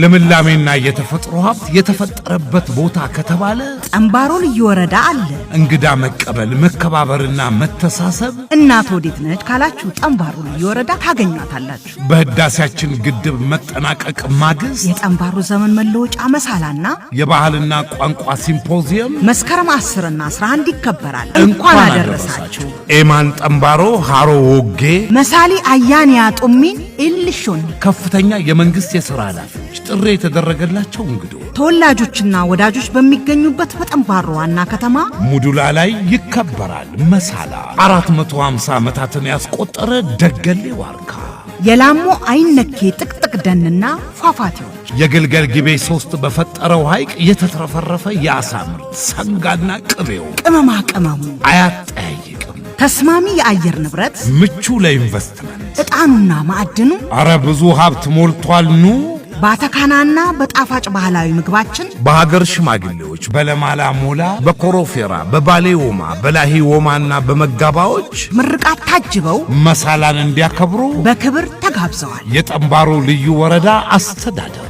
ለምላሜና የተፈጥሮ ሀብት የተፈጠረበት ቦታ ከተባለ ጠምባሮ ልዩ ወረዳ አለ። እንግዳ መቀበል መከባበርና መተሳሰብ እናት ወዴት ነች ካላችሁ ጠምባሮ ልዩ ወረዳ ታገኙታላችሁ። በህዳሴያችን ግድብ መጠናቀቅ ማግስት የጠምባሮ ዘመን መለወጫ መሳላና የባህልና ቋንቋ ሲምፖዚየም መስከረም 10 እና 11 ይከበራል። እንኳን አደረሳችሁ። ኤማን ጠምባሮ ሃሮ ወጌ መሳሊ አያንያ ጡሚን ኢልሾን ከፍተኛ የመንግስት የሥራ ኃላፊዎች ጥሪ የተደረገላቸው እንግዶች ተወላጆችና ወዳጆች በሚገኙበት በጠምባሮ ዋና ከተማ ሙዱላ ላይ ይከበራል። መሳላ 450 ዓመታትን ያስቆጠረ ደገሌ ዋርካ የላሞ አይነኬ ጥቅጥቅ ደንና ፏፏቴዎች የገልገል ጊቤ 3 በፈጠረው ሐይቅ የተትረፈረፈ የዓሳ ምርት ሰንጋና ቅቤው ቅመማ ቅመሙ አያጠያይቅም። ተስማሚ የአየር ንብረት ምቹ ለኢንቨስትመንት ዕጣኑና ማዕድኑ አረ ብዙ ሀብት ሞልቷል። ኑ ባተካናና በጣፋጭ ባህላዊ ምግባችን በሀገር ሽማግሌዎች በለማላ ሞላ በኮሮፌራ በባሌ ወማ በላሂ ወማና በመጋባዎች ምርቃት ታጅበው መሳላን እንዲያከብሩ በክብር ተጋብዘዋል። የጠምባሮ ልዩ ወረዳ አስተዳደር